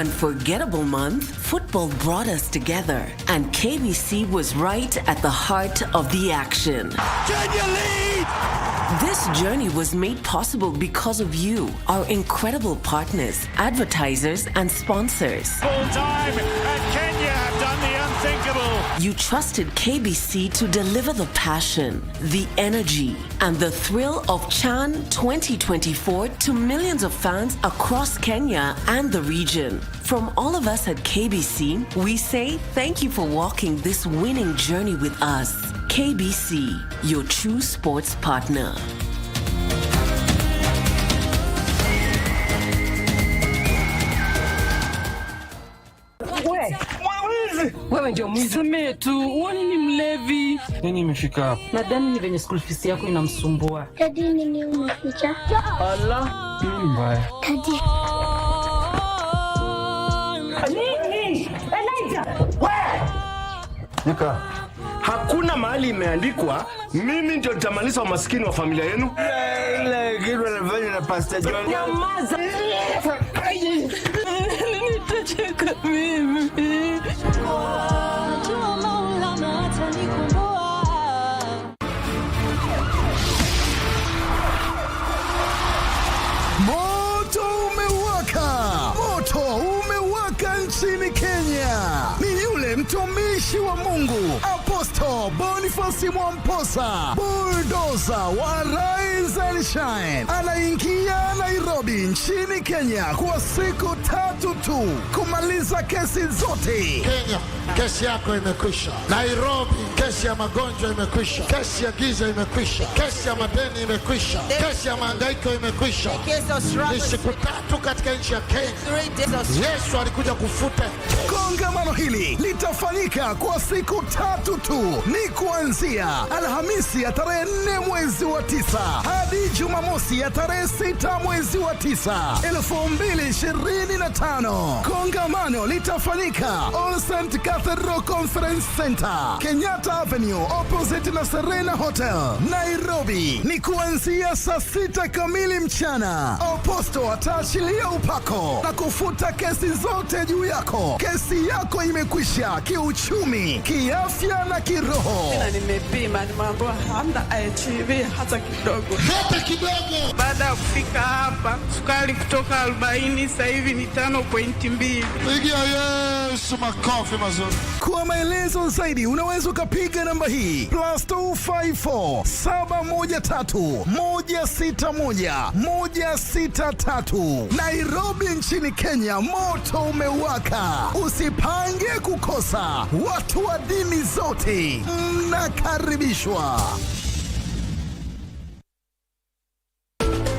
unforgettable month, football brought us together, and KBC was right at the heart of the action. Kenya lead! This journey was made possible because of you, our incredible partners, advertisers, and sponsors. Full time, and Kenya have done the unthinkable. You trusted KBC to deliver the passion, the energy, and the thrill of CHAN 2024 to millions of fans across Kenya and the region. From all of us at KBC, we say thank you for walking this winning journey with us. KBC, your true sports partner. Wewe ndio mzee tu, uone ni mlevi. Nini imefika hapa? Nadhani ni venye school fees yako inamsumbua. Tadi nini umeficha? Allah, Nini mbaya? Tadi. nini? Elijah, wewe. Nika. Hakuna mahali imeandikwa mimi ndio nitamaliza umaskini wa familia yenu. Ile kitu anafanya na Pastor John. Nyamaza. Nitacheka mimi. Moto umewaka! Moto umewaka nchini Kenya! Ni yule mtumishi wa Mungu, Apostle Boniface Mwamposa, bulldozer wa Rise and Shine, anaingia Nairobi nchini Kenya kwa siku 3 tu kumaliza kesi zote. Kenya, kesi yako imekwisha. Nairobi, kesi ya magonjwa imekwisha. Kesi ya giza imekwisha. Kesi ya madeni imekwisha. Kesi ya mahangaiko imekwisha. Ni siku 3 katika nchi ya Kenya. Yesu alikuja kufuta. Kongamano hili litafanyika kwa siku 3 tu. Ni kuanzia Alhamisi ya tarehe 4 mwezi wa 9 hadi Jumamosi ya tarehe 6 mwezi wa 9 2025. Kongamano litafanyika All Saint Cathedral Conference Center, Kenyatta Avenue, opposite na Serena Hotel, Nairobi. Ni kuanzia saa 6 kamili mchana. Apostle ataachilia upako na kufuta kesi zote juu yako. Kesi yako imekwisha kiuchumi, kiafya na kiroho. Nimepima, nimeambiwa hamna HIV hata kidogo. Hata kidogo. Baada ya kufika hapa, sukari kutoka 40 sasa hivi ni 5.2. Pigia Yesu makofi mazuri. Kwa maelezo zaidi unaweza ukapiga namba hii +254 713 161 163. Nairobi nchini Kenya, moto umewaka. Usipange kukosa. Watu wa dini zote mnakaribishwa.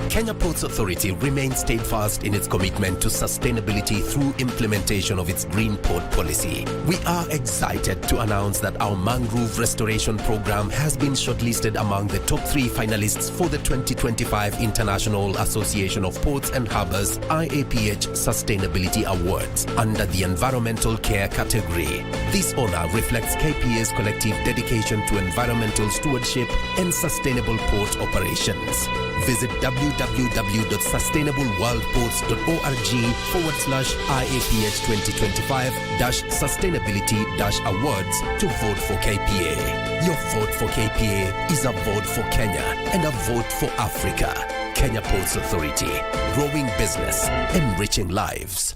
Kenya Ports Authority remains steadfast in its commitment to sustainability through implementation of its Green Port policy. We are excited to announce that our mangrove restoration program has been shortlisted among the top 3 finalists for the 2025 International Association of Ports and Harbors IAPH Sustainability Awards under the Environmental Care category. This honor reflects KPA's collective dedication to environmental stewardship and sustainable port operations. Visit www.sustainableworldports.org/IAPH 2025-sustainability-awards to vote for KPA. Your vote for KPA is a vote for Kenya and a vote for Africa. Kenya Ports Authority, growing business, enriching lives.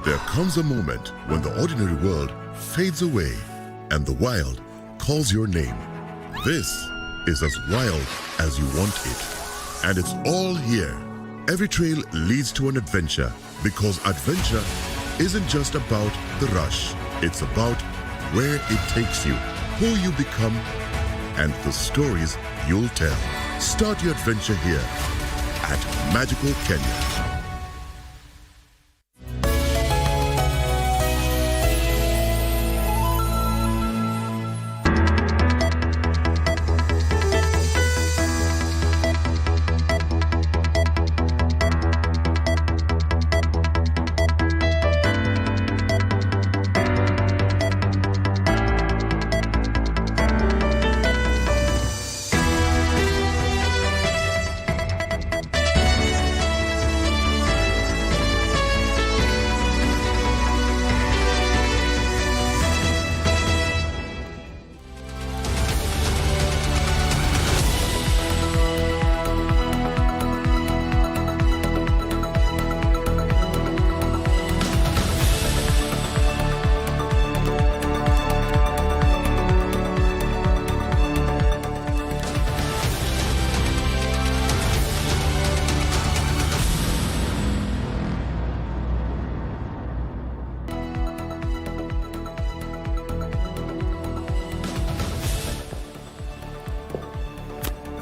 There comes a moment when the ordinary world fades away and the wild calls your name. This is as wild as you want it. And it's all here. Every trail leads to an adventure, because adventure isn't just about the rush. It's about where it takes you, who you become, and the stories you'll tell. Start your adventure here at Magical Kenya.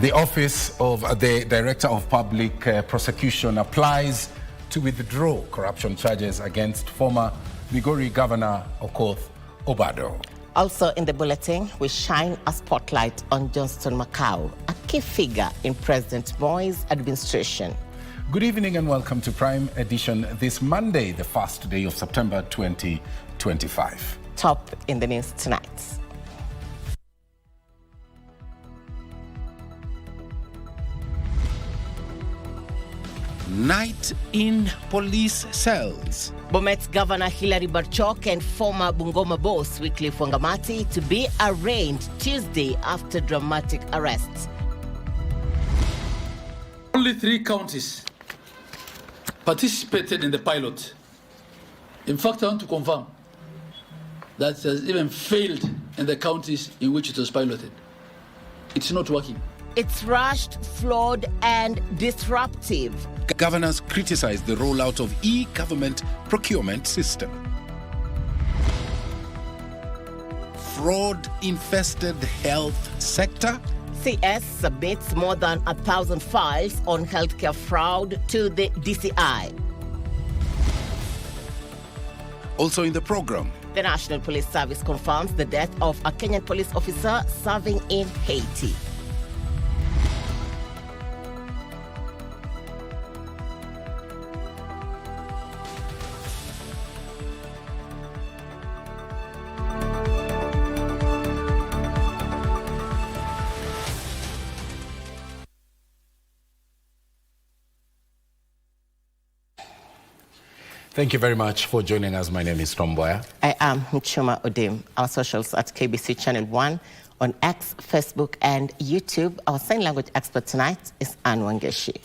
The Office of the Director of Public Prosecution applies to withdraw corruption charges against former Migori Governor Okoth Obado. Also in the bulletin, we shine a spotlight on Johnston Macau, a key figure in President Mboya's administration. Good evening and welcome to Prime Edition this Monday, the first day of September 2025. Top in the news tonight. Night in police cells. Bomet's Governor Hilary Barchok and former Bungoma boss Wycliffe Wangamati to be arraigned Tuesday after dramatic arrests. Only 3 counties participated in the pilot. In fact, I want to confirm that it has even failed in the counties in which it was piloted. It's not working. It's rushed, flawed, and disruptive. Governors criticized the rollout of e-government procurement system. Fraud-infested health sector. CS submits more than 1,000 files on healthcare fraud to the DCI. Also in the program, the National Police Service confirms the death of a Kenyan police officer serving in Haiti. Thank you very much for joining us. My name is Mboya. I am Muchuma Odim. Our socials at KBC Channel 1 on X, Facebook, and YouTube. Our sign language expert tonight is Anne Wangeshi.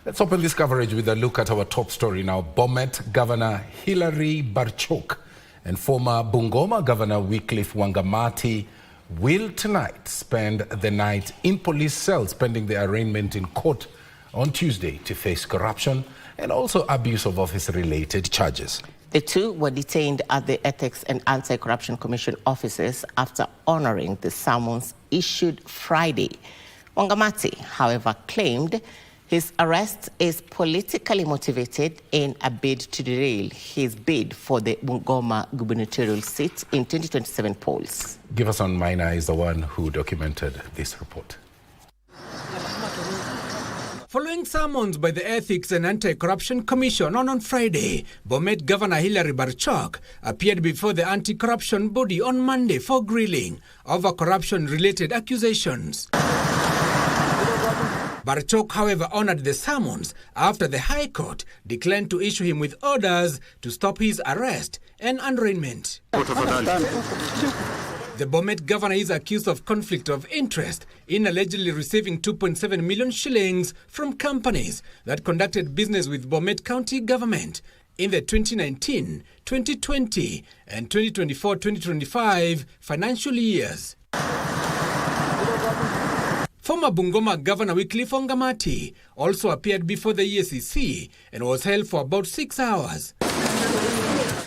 Let's open this coverage with a look at our top story now. Bomet Governor Hilary Barchok and former Bungoma Governor Wycliffe Wangamati will tonight spend the night in police cells pending their arraignment in court on Tuesday to face corruption and also abuse of office-related charges. The two were detained at the Ethics and Anti-Corruption Commission offices after honoring the summons issued Friday. Wangamati, however, claimed his arrest is politically motivated in a bid to derail his bid for the Bungoma gubernatorial seat in 2027 polls. Giverson Maina is the one who documented this report. Following summons by the Ethics and Anti-Corruption Commission on Friday, Bomet Governor Hilary Barchok appeared before the anti-corruption body on Monday for grilling over corruption-related accusations. Barchok, however, honored the summons after the High Court declined to issue him with orders to stop his arrest and arraignment. The Bomet governor is accused of conflict of interest in allegedly receiving 2.7 million shillings from companies that conducted business with Bomet County government in the 2019, 2020 and 2024-2025 financial years. Former Bungoma Governor Wycliffe Wangamati also appeared before the EACC and was held for about 6 hours.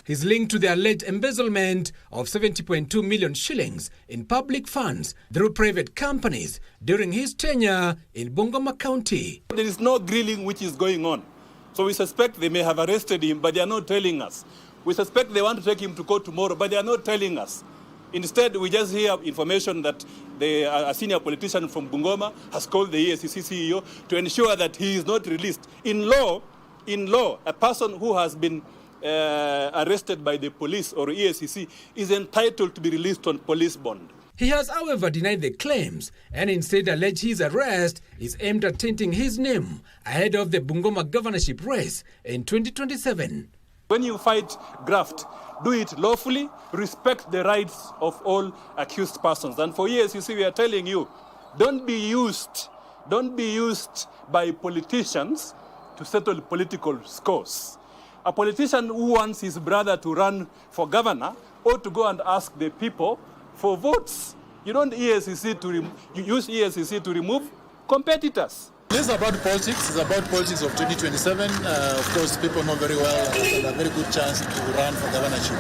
He's linked to the alleged embezzlement of 70.2 million shillings in public funds through private companies during his tenure in Bungoma County. There is no grilling which is going on. So we suspect they may have arrested him, but they are not telling us. We suspect they want to take him to court tomorrow, but they are not telling us. Instead, we just hear information that a senior politician from Bungoma has called the EACC CEO to ensure that he is not released. In law, a person who has been arrested by the police or EACC is entitled to be released on police bond. He has, however, denied the claims and instead alleged his arrest is aimed at tainting his name ahead of the Bungoma governorship race in 2027. When you fight graft, do it lawfully, respect the rights of all accused persons. And for EACC, we are telling you, don't be used by politicians to settle political scores. A politician who wants his brother to run for governor ought to go and ask the people for votes. You don't use EACC to remove competitors. This is about politics. It's about politics of 2027. Of course, people know very well a very good chance to run for governorship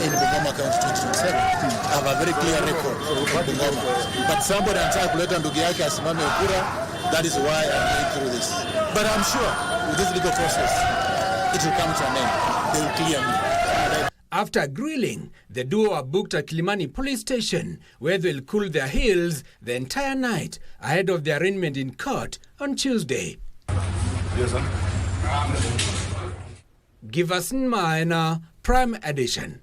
in Bungoma County 2027. I have a very clear record for Bungoma. But somebody anataka kuleta ndugu yake asimame kura That is why I'm going through this. But I'm sure with this legal process, it will come to an end. They will clear me. After grilling, the duo are booked at Kilimani police station, where they'll cool their heels the entire night ahead of the arraignment in court on Tuesday. Yes, sir. Giverson Maina, Prime Edition.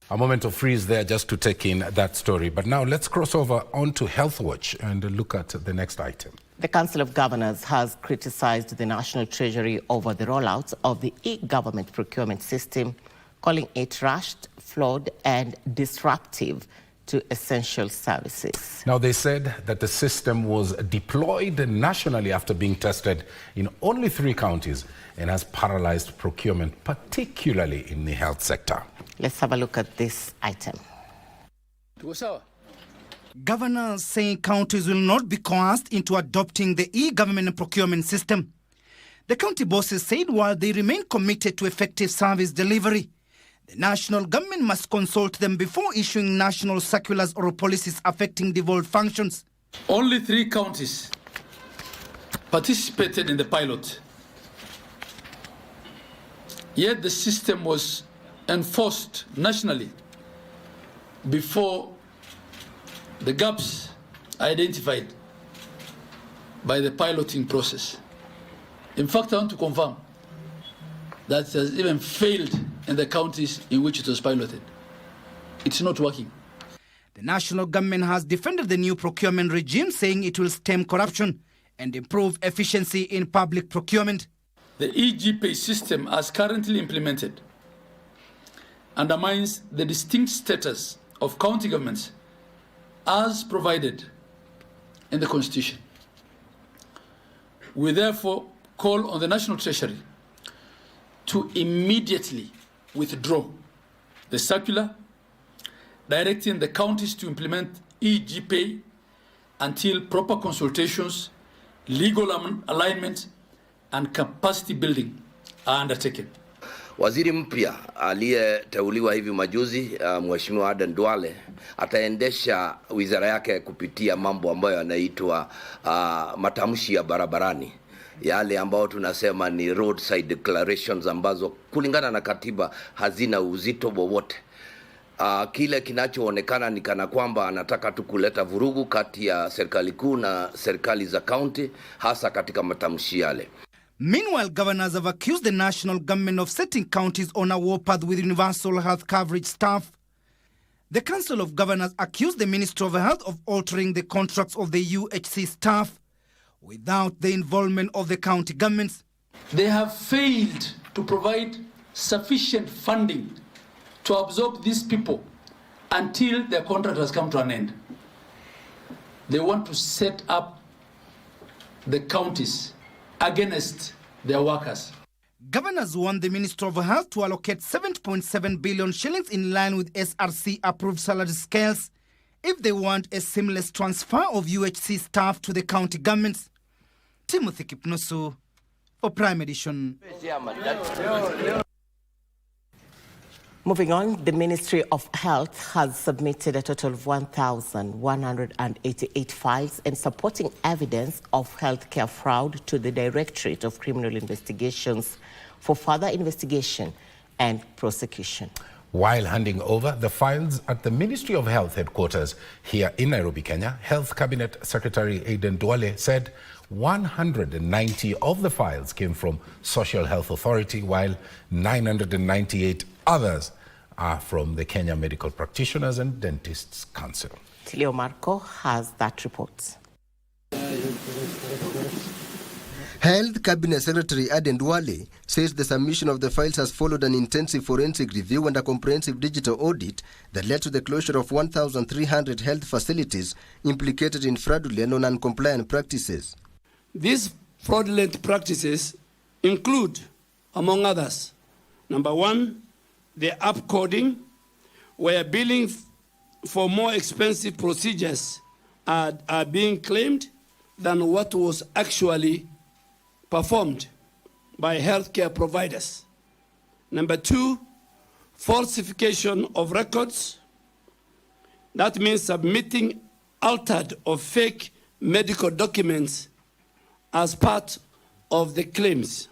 A moment of freeze there just to take in that story. But now let's cross over onto Health Watch and look at the next item. The Council of Governors has criticized the National Treasury over the rollout of the e-government procurement system, calling it rushed, flawed, and disruptive to essential services. Now, they said that the system was deployed nationally after being tested in only 3 counties and has paralyzed procurement, particularly in the health sector. Let's have a look at this item. Governors saying counties will not be coerced into adopting the e-government procurement system. The county bosses said while they remain committed to effective service delivery, the national government must consult them before issuing national circulars or policies affecting devolved functions. Only 3 counties participated in the pilot. Yet the system was enforced nationally before the gaps identified by the piloting process. In fact, I want to confirm that it has even failed in the counties in which it was piloted. It's not working. The national government has defended the new procurement regime, saying it will stem corruption and improve efficiency in public procurement. The e-GPay system, as currently implemented, undermines the distinct status of county governments as provided in the Constitution. We therefore call on the National Treasury to immediately withdraw the circular directing the counties to implement e-GPay until proper consultations, legal alignment, and capacity building are undertaken. Waziri mpya aliyeteuliwa hivi majuzi, Mheshimiwa Aden Duale, ataendesha wizara yake kupitia mambo ambayo yanaitwa matamshi ya barabarani, yale ambao tunasema ni roadside declarations, ambazo kulingana na katiba hazina uzito wowote. Kile kinachoonekana ni kana kwamba anataka tu kuleta vurugu kati ya serikali kuu na serikali za county, hasa katika matamshi yale. Meanwhile, governors have accused the national government of setting counties on a warpath with universal health coverage staff. The Council of Governors accused the Ministry of Health of altering the contracts of the UHC staff without the involvement of the county governments. They have failed to provide sufficient funding to absorb these people until their contract has come to an end. They want to set up the counties against their workers. Governors want the Minister of Health to allocate 7.7 billion shillings in line with SRC-approved salary scales if they want a seamless transfer of UHC staff to the county governments. Timothy Kipnusu for Prime Edition. Moving on, the Ministry of Health has submitted a total of 1,188 files and supporting evidence of healthcare fraud to the Directorate of Criminal Investigations for further investigation and prosecution. While handing over the files at the Ministry of Health headquarters here in Nairobi, Kenya, Health Cabinet Secretary Aden Duale said 190 of the files came from Social Health Authority, while 998 others are from the Kenya Medical Practitioners and Dentists Council. Tilio Marco has that report. Health Cabinet Secretary Aden Duale says the submission of the files has followed an intensive forensic review and a comprehensive digital audit that led to the closure of 1,300 health facilities implicated in fraudulent or non-compliant practices. These fraudulent practices include, among others, number 1, the up coding, where billing for more expensive procedures are being claimed than what was actually performed by healthcare providers. Number 2, falsification of records. That means submitting altered or fake medical documents as part of the claims.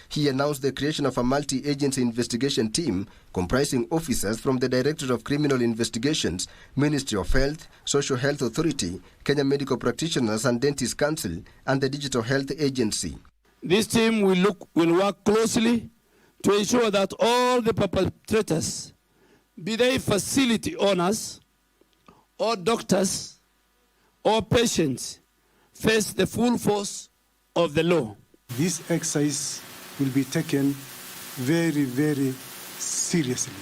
He announced the creation of a multi-agency investigation team comprising officers from the Directorate of Criminal Investigations, Ministry of Health, Social Health Authority, Kenya Medical Practitioners and Dentists Council, and the Digital Health Agency. This team will work closely to ensure that all the perpetrators, be they facility owners, or doctors, or patients, face the full force of the law. This exercise will be taken very, very seriously.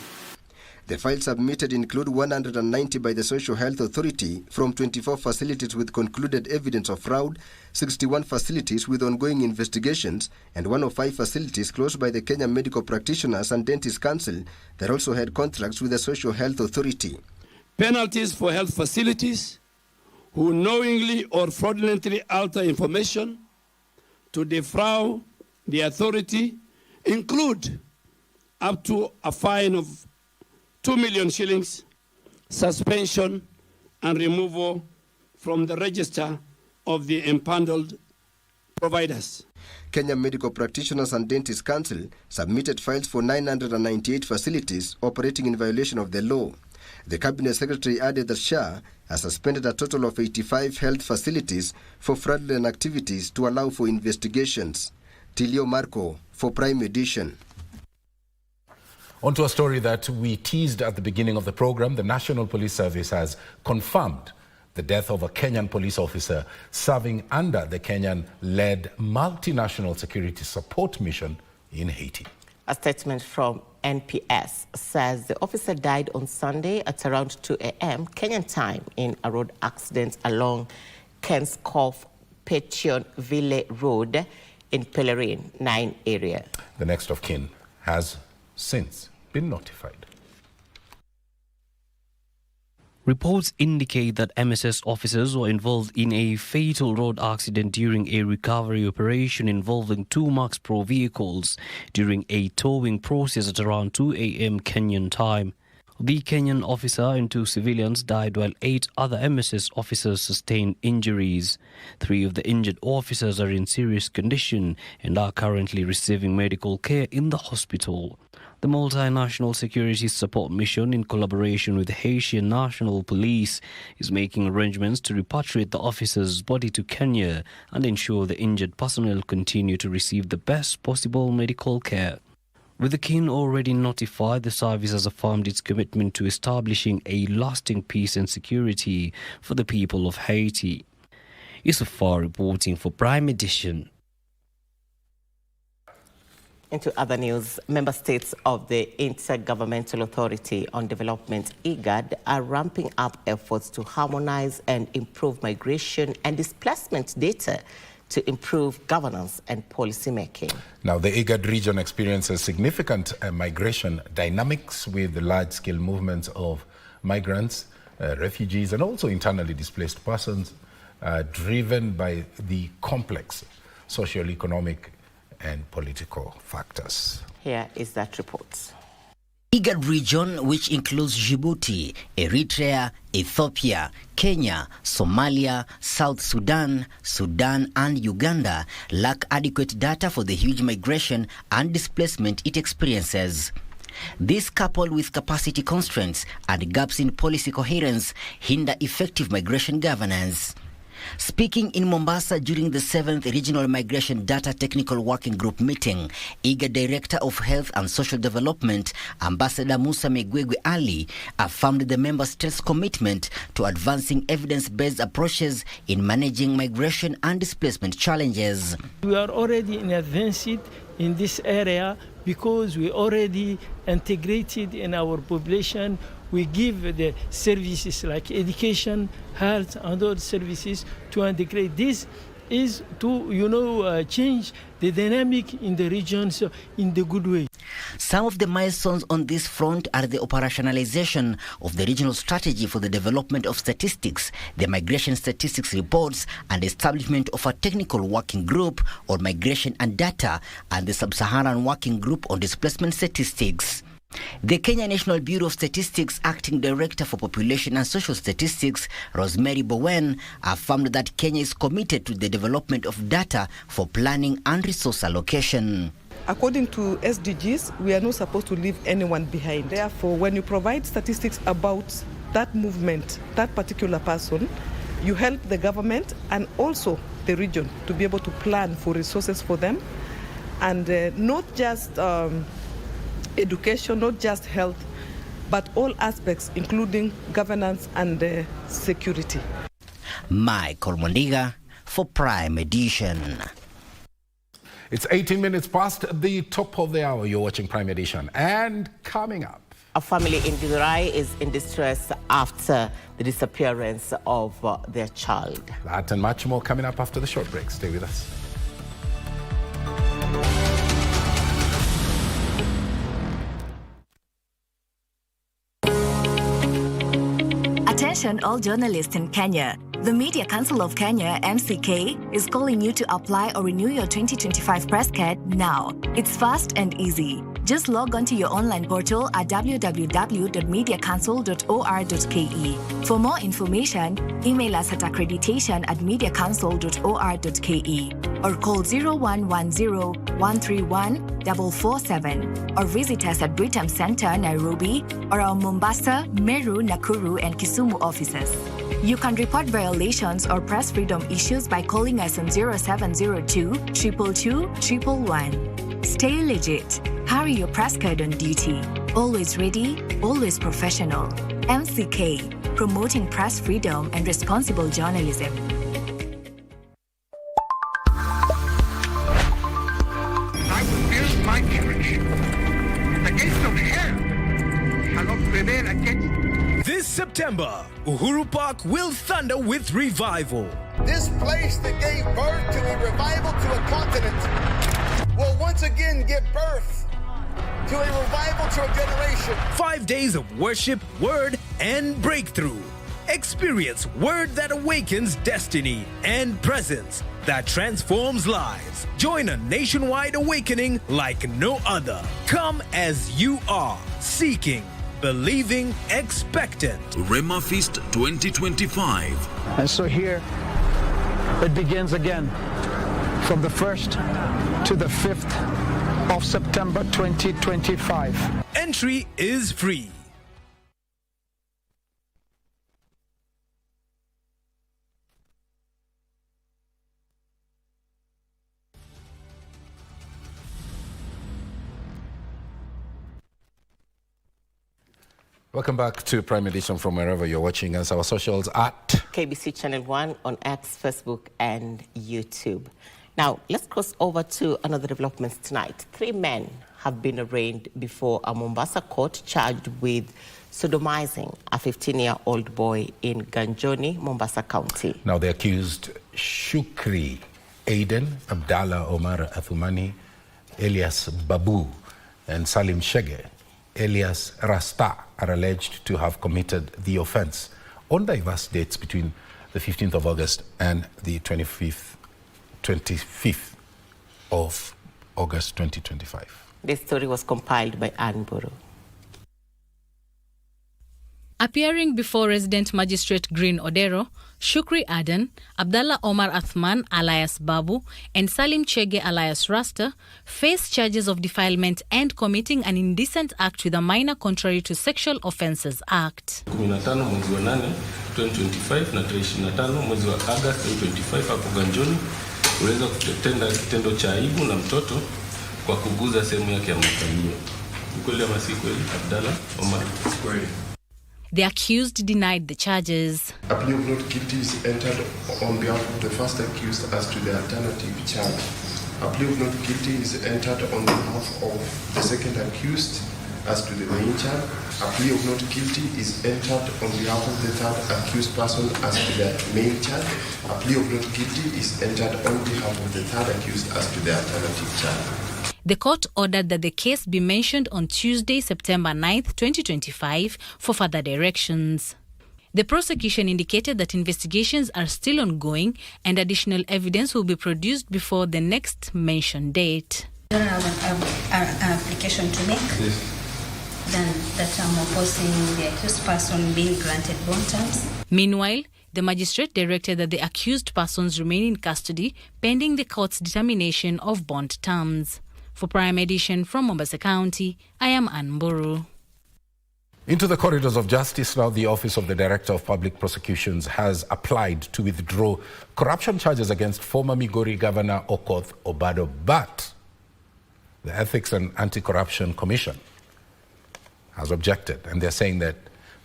The files submitted include 190 by the Social Health Authority from 24 facilities with concluded evidence of fraud, 61 facilities with ongoing investigations, and 105 facilities closed by the Kenya Medical Practitioners and Dentists Council that also had contracts with the Social Health Authority. Penalties for health facilities who knowingly or fraudulently alter information to defraud the authority include up to a fine of 2 million shillings, suspension, and removal from the register of the empaneled providers. Kenya Medical Practitioners and Dentists Council submitted files for 998 facilities operating in violation of the law. The Cabinet Secretary added that SHA has suspended a total of 85 health facilities for fraudulent activities to allow for investigations. Tilio Marco for Prime Edition. On to a story that we teased at the beginning of the program. The National Police Service has confirmed the death of a Kenyan police officer serving under the Kenyan-led multinational security support mission in Haiti. A statement from NPS says the officer died on Sunday at around 2 a.m. Kenyan time in a road accident along Kenskoff Petionville Road in Pellerin 9 area. The next of kin has since been notified. Reports indicate that MSS officers were involved in a fatal road accident during a recovery operation involving 2 Max Pro vehicles during a towing process at around 2 a.m. Kenyan time. The Kenyan officer and 2 civilians died while 8 other MSS officers sustained injuries. 3 of the injured officers are in serious condition and are currently receiving medical care in the hospital. The multinational security support mission, in collaboration with the Haitian National Police, is making arrangements to repatriate the officer's body to Kenya and ensure the injured personnel continue to receive the best possible medical care. With the kin already notified, the service has affirmed its commitment to establishing a lasting peace and security for the people of Haiti. Yusufar reporting for Prime Edition. Into other news, member states of the Intergovernmental Authority on Development, IGAD, are ramping up efforts to harmonize and improve migration and displacement data to improve governance and policy making. Now, the IGAD region experiences significant migration dynamics with large-scale movements of migrants, refugees, and also internally displaced persons, driven by the complex socio-economic and political factors. Here is that report. IGAD region, which includes Djibouti, Eritrea, Ethiopia, Kenya, Somalia, South Sudan, Sudan and Uganda, lack adequate data for the huge migration and displacement it experiences. This, coupled with capacity constraints and gaps in policy coherence, hinder effective migration governance. Speaking in Mombasa during the 7th Regional Migration Data Technical Working Group meeting, IGAD Director of Health and Social Development, Ambassador Musa Megwegwe Ali, affirmed the member states' commitment to advancing evidence-based approaches in managing migration and displacement challenges. We are already in advanced in this area because we already integrated in our population. We give the services like education, health, and other services to integrate. This is to, change the dynamic in the regions in the good way. Some of the milestones on this front are the operationalization of the regional strategy for the development of statistics, the migration statistics reports, and the establishment of a technical working group on migration and data, and the Sub-Saharan Working Group on displacement statistics. The Kenya National Bureau of Statistics Acting Director for Population and Social Statistics, Rosemary Bowen, affirmed that Kenya is committed to the development of data for planning and resource allocation. According to SDGs, we are not supposed to leave anyone behind. Therefore, when you provide statistics about that movement, that particular person, you help the government and also the region to be able to plan for resources for them, and not just education, not just health, but all aspects, including governance and security. Michael Mondiga for Prime Edition. It's 18 minutes past the top of the hour. You're watching Prime Edition. And coming up, a family in Githurai is in distress after the disappearance of their child. That and much more coming up after the short break. Stay with us. Attention all journalists in Kenya. The Media Council of Kenya, MCK, is calling you to apply or renew your 2025 press card now. It's fast and easy. Just log on to your online portal at www.mediacouncil.or.ke. For more information, email us at accreditation@mediacouncil.or.ke or call 0110-131-447 or visit us at Britam Center, Nairobi, or our Mombasa, Meru, Nakuru, and Kisumu offices. You can report violations or press freedom issues by calling us on 0702 222 111. Stay legit. Carry your press card on duty. Always ready, always professional. MCK, promoting press freedom and responsible journalism. I will build my church. The gates of hell shall not prevail against it. This September, Uhuru Park will thunder with revival. This place that gave birth to a revival to a continent will once again give birth to a revival to a generation. 5 days of worship, word, and breakthrough. Experience word that awakens destiny and presence that transforms lives. Join a nationwide awakening like no other. Come as you are, seeking, believing, expectant. Rema Feast 2025. And so here it begins again from the 1st to the 5th of September 2025. Entry is free. Welcome back to Prime Edition from wherever you're watching us. Our socials at KBC Channel 1 on X, Facebook, and YouTube. Now, let's cross over to another development tonight. 3 men have been arraigned before a Mombasa court charged with sodomizing a 15-year-old boy in Ganjoni, Mombasa County. Now, the accused Shukri Aden, Abdallah Omar Athumani, Elias Babu, and Salim Shege, Elias Rasta, are alleged to have committed the offense on diverse dates between the 15th of August and the 25th of August 2025. This story was compiled by Ann Buru. Appearing before Resident Magistrate Green Odero, Shukri Aden, Abdallah Omar Athman alias Babu, and Salim Chege alias Rasta face charges of defilement and committing an indecent act with a minor contrary to Sexual Offences Act. 15 mwezi wa 8 2025 na 25 mwezi wa August 2025 hapo Ganjoni uliweza kutenda kitendo cha aibu na mtoto kwa kuguza sehemu yake ya makalio. Kweli ama si kweli, Abdallah Omar? Kweli. The accused denied the charges. A plea of not guilty is entered on behalf of the first accused as to the alternative charge. A plea of not guilty is entered on behalf of the second accused as to the main charge. A plea of not guilty is entered on behalf of the third accused person as to the main charge. A plea of not guilty is entered on behalf of the third accused as to the alternative charge. The court ordered that the case be mentioned on Tuesday, September 9th, 2025 for further directions. The prosecution indicated that investigations are still ongoing and additional evidence will be produced before the next mentioned date. I have an application to make. Yes. Then that I'm opposing the accused person being granted bond terms. Meanwhile, the magistrate directed that the accused persons remain in custody pending the court's determination of bond terms. For Prime Edition from Mombasa County, I am Ann Mburu. Into the corridors of justice now, the Office of the Director of Public Prosecutions has applied to withdraw corruption charges against former Migori Governor Okoth Obado, but the Ethics and Anti-Corruption Commission has objected, and they're saying that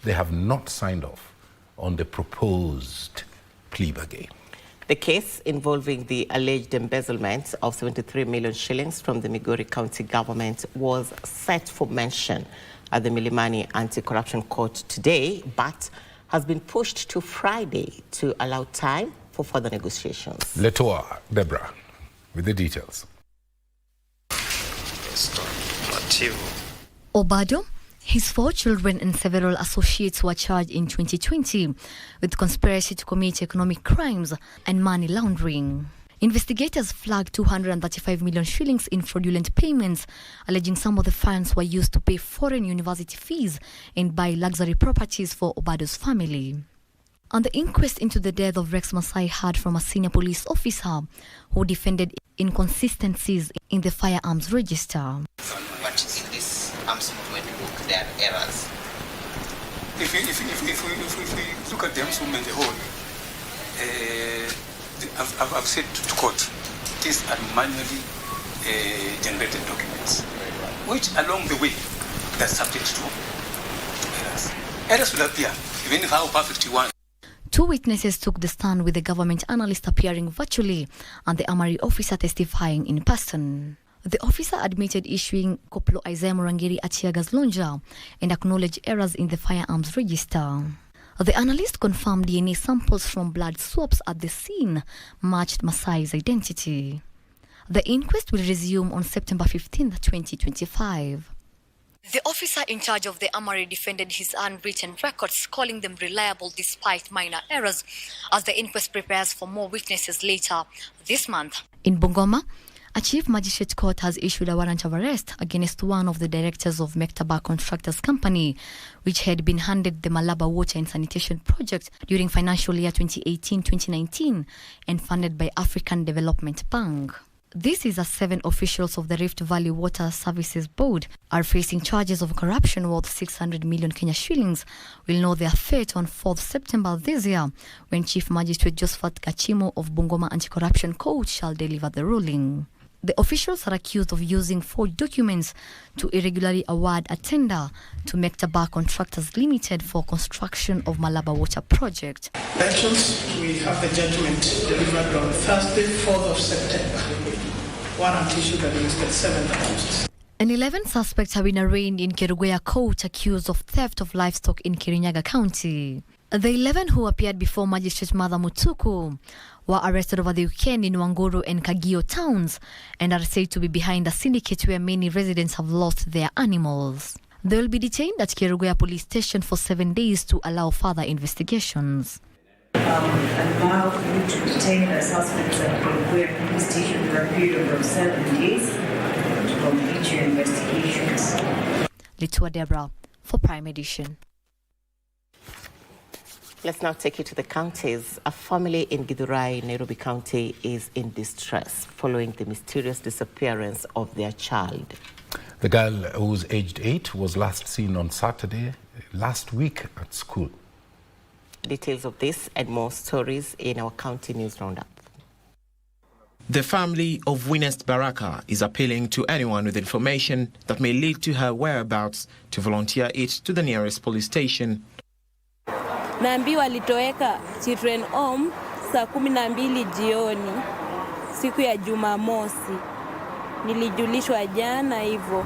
they have not signed off on the proposed plea bargain. The case involving the alleged embezzlement of 73 million shillings from the Migori County government was set for mention at the Milimani Anti-Corruption Court today, but has been pushed to Friday to allow time for further negotiations. Letoa, Deborah, with the details. Obado, his 4 children and several associates were charged in 2020 with conspiracy to commit economic crimes and money laundering. Investigators flagged 235 million shillings in fraudulent payments, alleging some of the funds were used to pay foreign university fees and buy luxury properties for Obado's family. On the inquest into the death of Rex Masai heard from a senior police officer who defended inconsistencies in the firearms register. But in this arms movement book, there are errors. If we look at the arms movement as a whole, I've said to court, these are manually generated documents, which along the way, they're subject to errors. Errors will appear, even how perfect you want. 2 witnesses took the stand, with the government analyst appearing virtually and the Amari officer testifying in person. The officer admitted issuing Koplo Isaiah Murangiri Achiaga's lonja and acknowledged errors in the firearms register. The analyst confirmed DNA samples from blood swabs at the scene matched Masai's identity. The inquest will resume on September 15, 2025. The officer in charge of the Amari defended his unwritten records, calling them reliable despite minor errors, as the inquest prepares for more witnesses later this month. In Bungoma, a chief magistrate court has issued a warrant of arrest against one of the directors of Mektaba Contractors Company, which had been handed the Malaba Water and Sanitation Project during financial year 2018-2019 and funded by African Development Bank. This is as 7 officials of the Rift Valley Water Services Board are facing charges of corruption worth 600 million Kenya shillings. Will know their fate on 4th September this year, when Chief Magistrate Josephat Kachimo of Bungoma Anti-Corruption Court shall deliver the ruling. The officials are accused of using forged documents to irregularly award a tender to Mektaba Contractors Limited for construction of Malaba Water Project. Elections, we have the judgment delivered on Thursday, 4th of September. Warrant issued against the 7 accused. And 11 suspects have been arraigned in Kerugoya Court accused of theft of livestock in Kirinyaga County. The 11 who appeared before Magistrate Mother Mutuku were arrested over the weekend in Wanguru and Kagio towns and are said to be behind a syndicate where many residents have lost their animals. They will be detained at Kerugoya Police Station for 7 days to allow further investigations. And now we need to detain the suspects at Kerugoya Police Station for a period of 7 days to complete your investigations. Litua Debra for Prime Edition. Let's now take you to the counties. A family in Githurai, Nairobi County, is in distress following the mysterious disappearance of their child. The girl, who's aged 8, was last seen on Saturday last week at school. Details of this and more stories in our County News Roundup. The family of Winest Baraka is appealing to anyone with information that may lead to her whereabouts to volunteer it to the nearest police station. Naambiwa alitoweka children home saa 12 jioni siku ya Jumamosi. Nilijulishwa jana hivyo.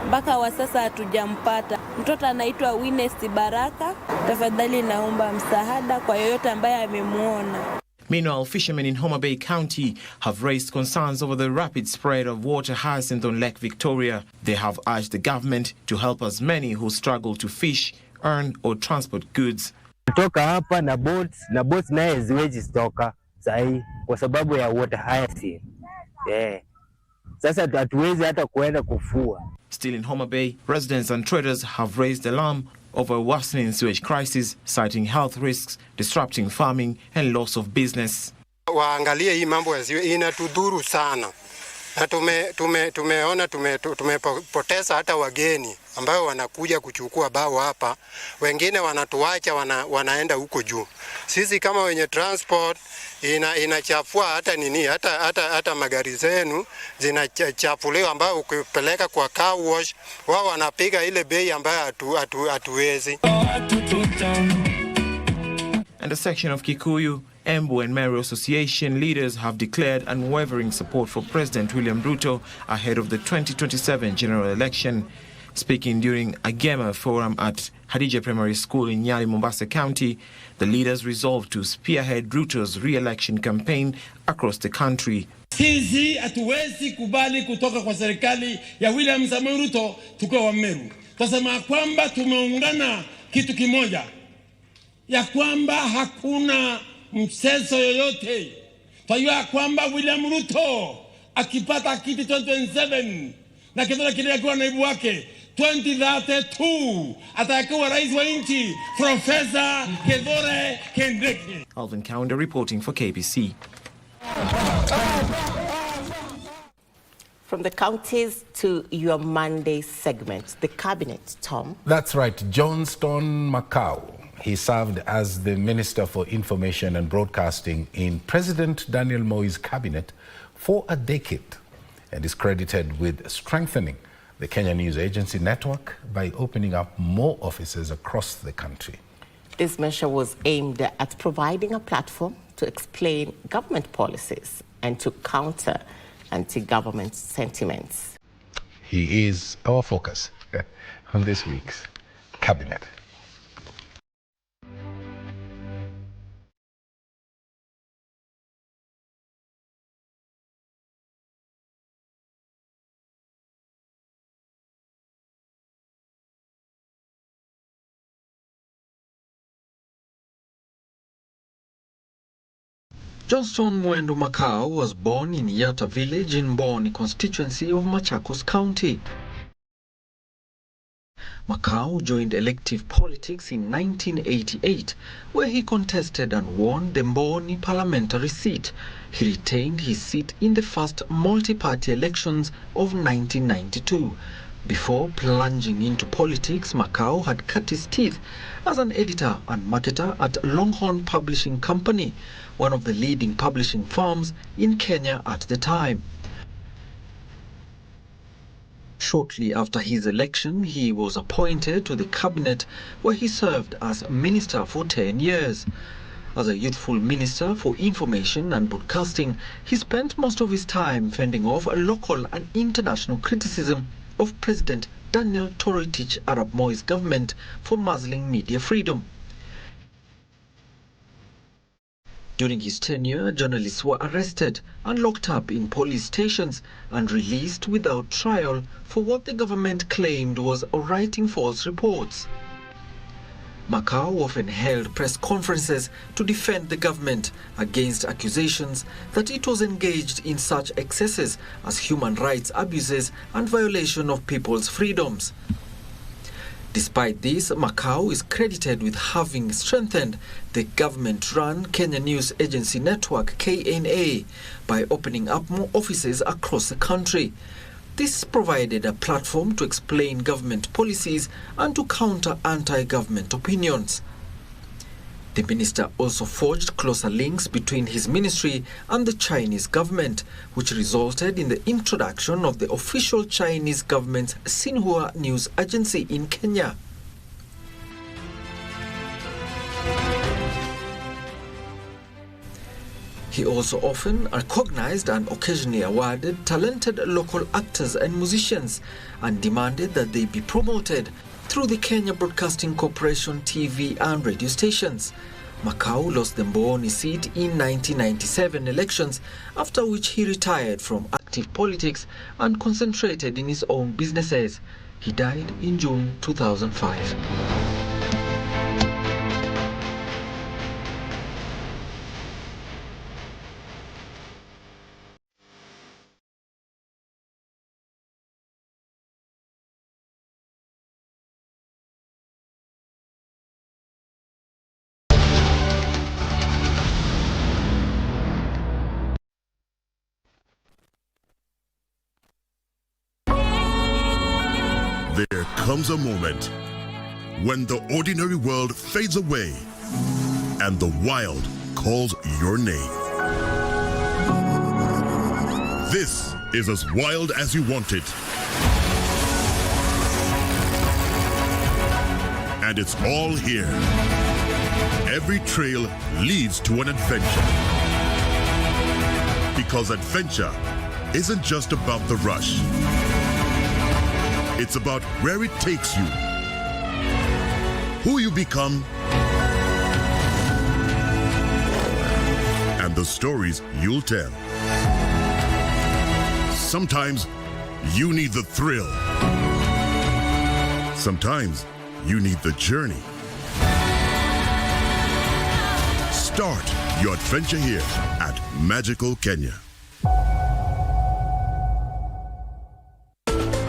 Mpaka wa sasa hatujampata. Mtoto anaitwa Winest Baraka. Tafadhali naomba msaada kwa yoyote ambaye amemuona. Meanwhile, fishermen in Homa Bay County have raised concerns over the rapid spread of water hyacinth on Lake Victoria. They have urged the government to help as many who struggle to fish, earn or transport goods. Kutoka hapa na boats naye ziwezi stoka sahi kwa sababu ya water hyacinth. Sasa hatuwezi hata kuenda kufua. Still in Homa Bay, residents and traders have raised alarm over a worsening sewage crisis, citing health risks, disrupting farming and loss of business. Waangalie hii mambo ya sewage inatudhuru sana. Na tumeona tumepoteza hata wageni ambao wanakuja kuchukua bao hapa, wengine wanatuacha wanaenda huko juu. Sisi kama wenye transport inachafua hata nini, hata magari zenu zinachafuliwa, ambao ukipeleka kwa car wash wao wanapiga ile bei ambayo hatuwezi. And a section of Kikuyu, Embu and Meru Association leaders have declared unwavering support for President William Ruto ahead of the 2027 general election. Speaking during a Gema forum at Hadija Primary School in Nyali, Mombasa County, the leaders resolved to spearhead Ruto's re-election campaign across the country. Sisi hatuwezi kubali kutoka kwa serikali ya William Samoei Ruto tukiwa wa Meru. Tunasema kwamba tumeungana kitu kimoja, ya kwamba hakuna mseso yoyote. Tunajua kwamba William Ruto akipata kiti 2027 na Kithure Kindiki akiwa naibu wake 2032 atakuwa rais wa nchi, Professor Kithure Kindiki. Alvin Kaunda reporting for KBC. From the counties to your Monday segment, the cabinet, Tom. That's right, Johnston Macau. He served as the Minister for Information and Broadcasting in President Daniel Moi's cabinet for a decade and is credited with strengthening the Kenya News Agency network by opening up more offices across the country. This measure was aimed at providing a platform to explain government policies and to counter anti-government sentiments. He is our focus on this week's cabinet. Johnston Mwendo Macau was born in Yatta village in Mboni constituency of Machakos County. Macau joined elective politics in 1988, where he contested and won the Mboni parliamentary seat. He retained his seat in the first multi-party elections of 1992. Before plunging into politics, Macau had cut his teeth as an editor and marketer at Longhorn Publishing Company, one of the leading publishing firms in Kenya at the time. Shortly after his election, he was appointed to the cabinet, where he served as minister for 10 years. As a youthful minister for information and broadcasting, he spent most of his time fending off local and international criticism of President Daniel Toroitich Arap Moi's government for muzzling media freedom. During his tenure, journalists were arrested and locked up in police stations and released without trial for what the government claimed was writing false reports. Macau often held press conferences to defend the government against accusations that it was engaged in such excesses as human rights abuses and violation of people's freedoms. Despite this, Macau is credited with having strengthened the government-run Kenya News Agency network, KNA, by opening up more offices across the country. This provided a platform to explain government policies and to counter anti-government opinions. The minister also forged closer links between his ministry and the Chinese government, which resulted in the introduction of the official Chinese government's Xinhua News Agency in Kenya. He also often recognized and occasionally awarded talented local actors and musicians and demanded that they be promoted through the Kenya Broadcasting Corporation TV and radio stations. Macau lost the Mboya seat in 1997 elections, after which he retired from active politics and concentrated in his own businesses. He died in June 2005. There comes a moment when the ordinary world fades away and the wild calls your name. This is as wild as you want it. And it's all here. Every trail leads to an adventure. Because adventure isn't just about the rush. It's about where it takes you, who you become, and the stories you'll tell. Sometimes you need the thrill. Sometimes you need the journey. Start your adventure here at Magical Kenya.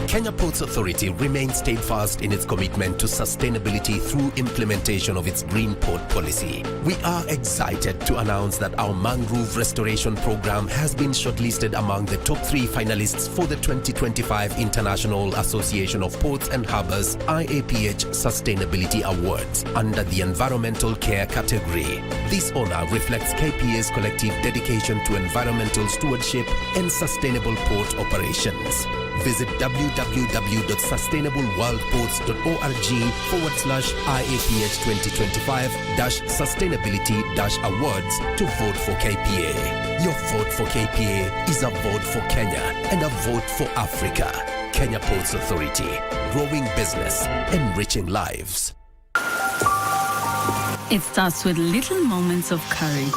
Kenya Ports Authority remains steadfast in its commitment to sustainability through implementation of its Green Port policy. We are excited to announce that our mangrove restoration program has been shortlisted among the top 3 finalists for the 2025 International Association of Ports and Harbors IAPH Sustainability Awards under the Environmental Care category. This honor reflects KPA's collective dedication to environmental stewardship and sustainable port operations. Visit www.sustainableworldports.org/IAPH 2025-sustainability-awards to vote for KPA. Your vote for KPA is a vote for Kenya and a vote for Africa. Kenya Ports Authority, growing business, enriching lives. It starts with little moments of courage.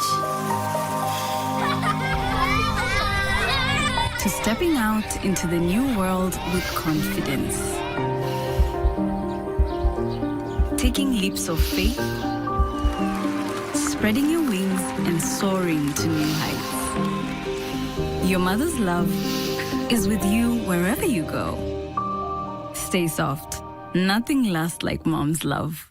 To stepping out into the new world with confidence. Taking leaps of faith, spreading your wings and soaring to new heights. Your mother's love is with you wherever you go. Stay soft. Nothing lasts like mom's love.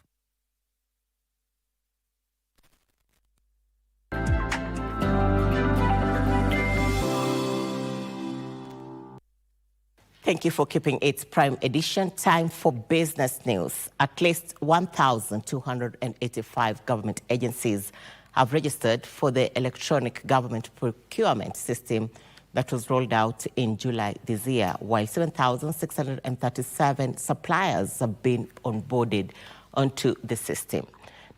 Thank you for keeping its Prime Edition. Time for business news. At least 1,285 government agencies have registered for the electronic government procurement system that was rolled out in July this year, while 7,637 suppliers have been onboarded onto the system.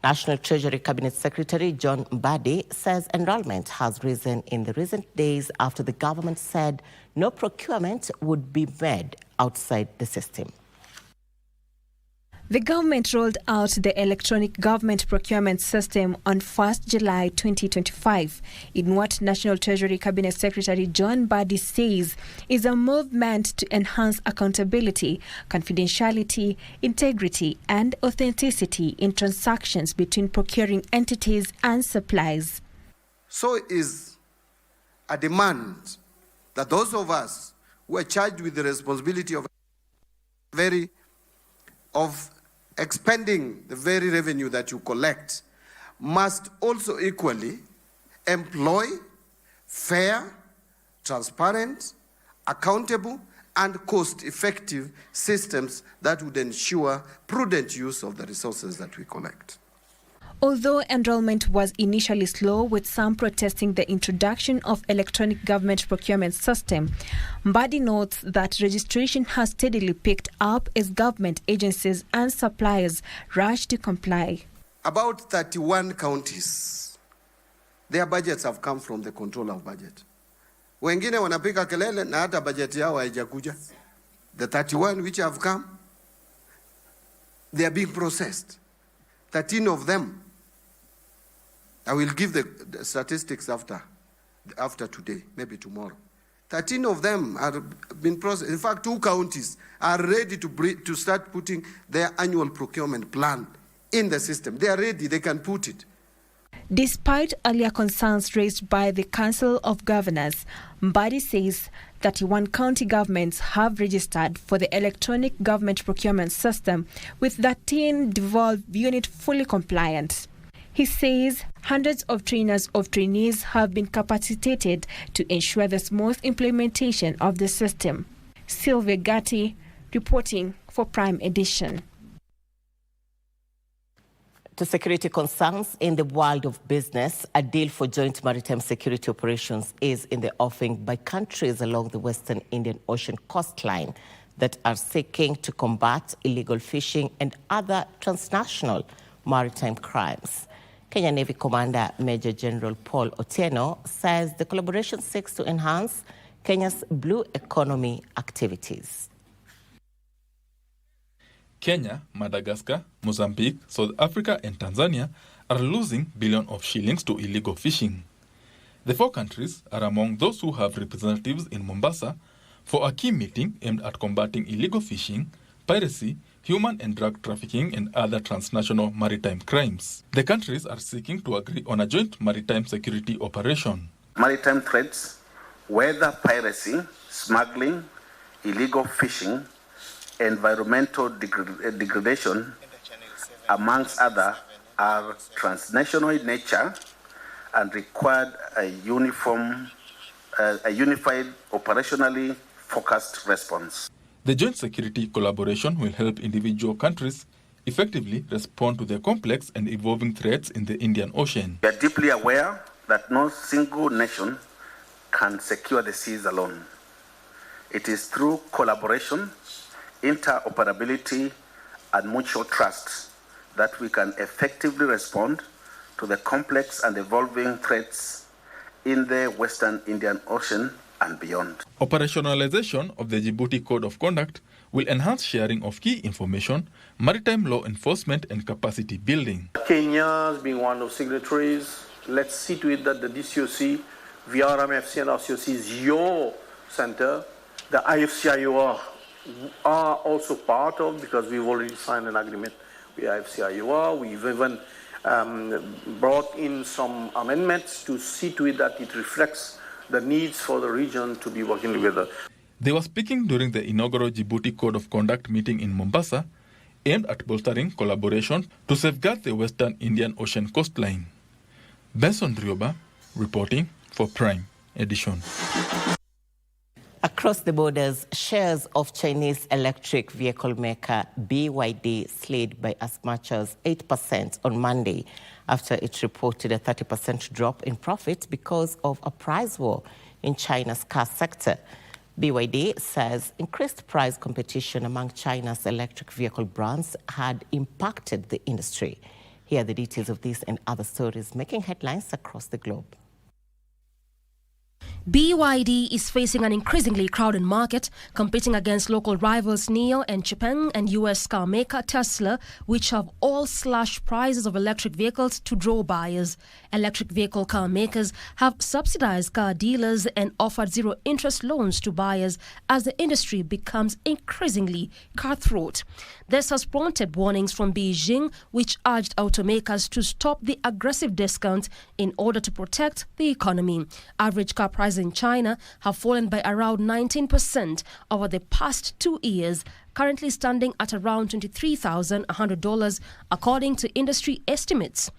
National Treasury Cabinet Secretary John Mbadi says enrollment has risen in the recent days after the government said no procurement would be made outside the system. The government rolled out the electronic government procurement system on 1st July 2025 in what National Treasury Cabinet Secretary John Mbadi says is a movement to enhance accountability, confidentiality, integrity and authenticity in transactions between procuring entities and suppliers. So is a demand that those of us who are charged with the responsibility of expending the very revenue that you collect must also equally employ fair, transparent, accountable, and cost-effective systems that would ensure prudent use of the resources that we collect. Although enrollment was initially slow, with some protesting the introduction of electronic government procurement system, Mbadi notes that registration has steadily picked up as government agencies and suppliers rush to comply. About 31 counties, their budgets have come from the controller of budget. Wengine wanapika kelele na hata budget yao haijakuja. The 31 which have come, they are being processed. 13 of them I will give the statistics after today, maybe tomorrow. 13 of them have been processed. In fact, 2 counties are ready to start putting their annual procurement plan in the system. They are ready, they can put it. Despite earlier concerns raised by the Council of Governors, Mbadi says 31 county governments have registered for the electronic government procurement system, with 13 devolved units fully compliant. He says hundreds of trainers of trainees have been capacitated to ensure the smooth implementation of the system. Sylvia Gatti reporting for Prime Edition. To security concerns in the world of business, a deal for joint maritime security operations is in the offing by countries along the Western Indian Ocean coastline that are seeking to combat illegal fishing and other transnational maritime crimes. Kenya Navy Commander Major General Paul Otieno says the collaboration seeks to enhance Kenya's blue economy activities. Kenya, Madagascar, Mozambique, South Africa and Tanzania are losing billions of shillings to illegal fishing. The 4 countries are among those who have representatives in Mombasa for a key meeting aimed at combating illegal fishing, piracy, human and drug trafficking and other transnational maritime crimes. The countries are seeking to agree on a joint maritime security operation. Maritime threats, whether piracy, smuggling, illegal fishing, environmental degradation, amongst other, are transnational in nature and required a unified, operationally focused response. The joint security collaboration will help individual countries effectively respond to the complex and evolving threats in the Indian Ocean. We are deeply aware that no single nation can secure the seas alone. It is through collaboration, interoperability, and mutual trust that we can effectively respond to the complex and evolving threats in the Western Indian Ocean and beyond. Operationalization of the Djibouti Code of Conduct will enhance sharing of key information, maritime law enforcement and capacity building. Kenya being one of signatories, let's see to it that the DCOC, VRMFC and RCOC is your center. The IFCIUR are also part of, because we've already signed an agreement with IFCIUR. We've even brought in some amendments to see to it that it reflects the needs for the region to be working together. They were speaking during the inaugural Djibouti Code of Conduct meeting in Mombasa, aimed at bolstering collaboration to safeguard the Western Indian Ocean coastline. Benson Rioba, reporting for Prime Edition. Across the borders, shares of Chinese electric vehicle maker BYD slid by as much as 8% on Monday after it reported a 30% drop in profits because of a price war in China's car sector. BYD says increased price competition among China's electric vehicle brands had impacted the industry. Here are the details of this and other stories making headlines across the globe. BYD is facing an increasingly crowded market, competing against local rivals NIO and Xpeng and US car maker Tesla, which have all slashed prices of electric vehicles to draw buyers. Electric vehicle car makers have subsidized car dealers and offered zero-interest loans to buyers as the industry becomes increasingly cutthroat. This has prompted warnings from Beijing, which urged automakers to stop the aggressive discounts in order to protect the economy. Average car prices in China have fallen by around 19% over the past 2 years, currently standing at around $23,100 according to industry estimates.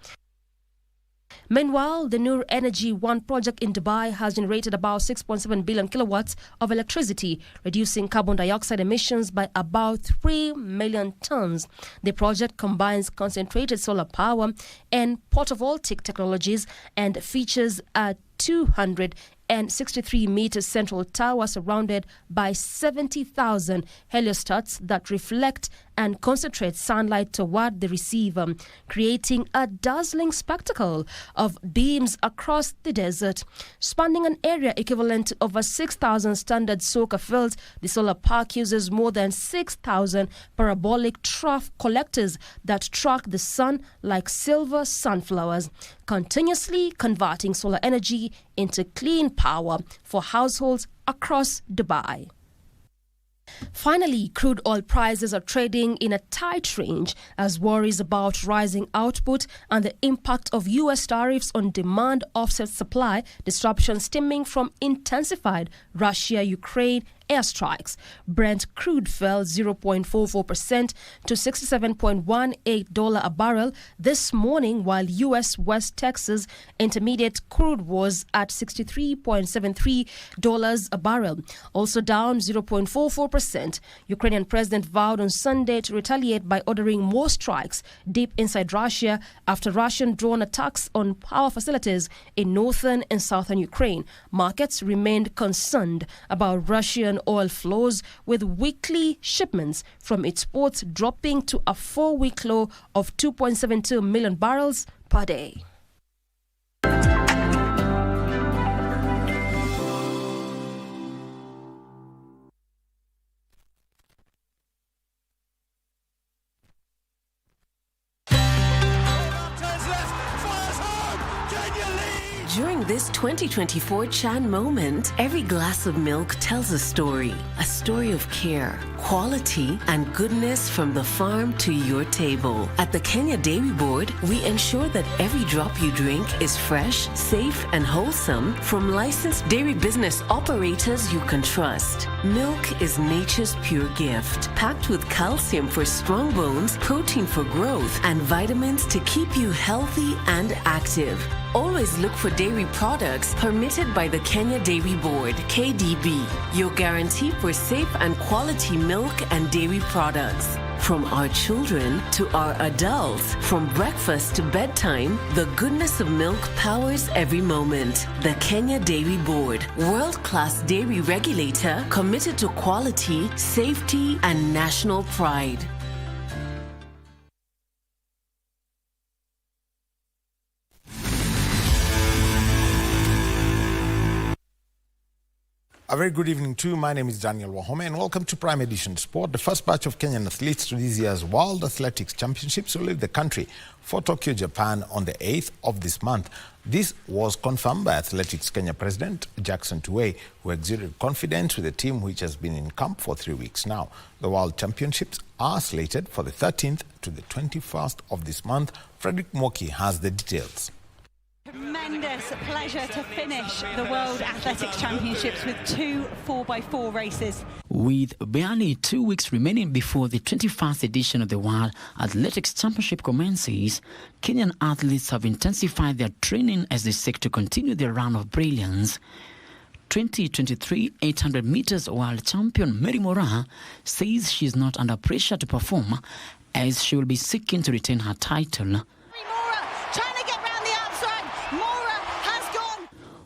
Meanwhile, the Noor Energy 1 project in Dubai has generated about 6.7 billion kilowatts of electricity, reducing carbon dioxide emissions by about 3 million tons. The project combines concentrated solar power and photovoltaic technologies and features a 280 and 63-meter central tower surrounded by 70,000 heliostats that reflect and concentrate sunlight toward the receiver, creating a dazzling spectacle of beams across the desert. Spanning an area equivalent to over 6,000 standard soccer fields, the solar park uses more than 6,000 parabolic trough collectors that track the sun like silver sunflowers, continuously converting solar energy into clean power for households across Dubai. Finally, crude oil prices are trading in a tight range as worries about rising output and the impact of U.S. tariffs on demand offset supply disruptions stemming from intensified Russia-Ukraine airstrikes. Brent crude fell 0.44% to $67.18 a barrel this morning, while U.S. West Texas Intermediate crude was at $63.73 a barrel, also down 0.44%. Ukrainian president vowed on Sunday to retaliate by ordering more strikes deep inside Russia after Russian drone attacks on power facilities in northern and southern Ukraine. Markets remained concerned about Russian oil flows, with weekly shipments from its ports dropping to a 4-week low of 2.72 million barrels per day. During this 2024 Chan moment, every glass of milk tells a story of care, quality, and goodness from the farm to your table. At the Kenya Dairy Board, we ensure that every drop you drink is fresh, safe, and wholesome from licensed dairy business operators you can trust. Milk is nature's pure gift, packed with calcium for strong bones, protein for growth, and vitamins to keep you healthy and active. Always look for dairy products permitted by the Kenya Dairy Board, KDB, your guarantee for safe and quality milk and dairy products. From our children to our adults, from breakfast to bedtime, the goodness of milk powers every moment. The Kenya Dairy Board, world-class dairy regulator committed to quality, safety, and national pride. A very good evening to you. My name is Daniel Wahome and welcome to Prime Edition Sport. The first batch of Kenyan athletes to this year's World Athletics Championships will leave the country for Tokyo, Japan on the 8th of this month. This was confirmed by Athletics Kenya President Jackson Tuwei, who exuded confidence with the team which has been in camp for 3 weeks now. The World Championships are slated for the 13th to the 21st of this month. Frederick Moki has the details. Tremendous pleasure to finish the World Athletics Championships with 2 4x4 races. With barely 2 weeks remaining before the 21st edition of the World Athletics Championship commences, Kenyan athletes have intensified their training as they seek to continue their run of brilliance. 2023 800 meters world champion Mary Mora says she is not under pressure to perform as she will be seeking to retain her title.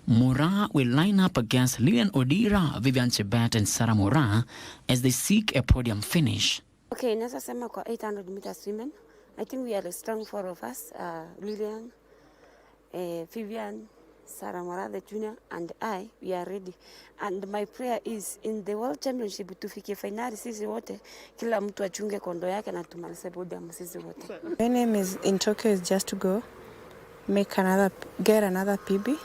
Mora will line up against Lilian Odira, Vivian Chebet and Sarah Mora as they seek a podium finish. Okay, nasa sema kwa 800 meters women, I think we are a strong 4 of us, Lilian, Vivian, Sarah Mora, the junior, and I, we are ready. And my prayer is in the World Championship tufike finali sisi wote, kila mtu achunge kondo yake na tumalize podium sisi wote. My name is in Tokyo is just to go, get another PB.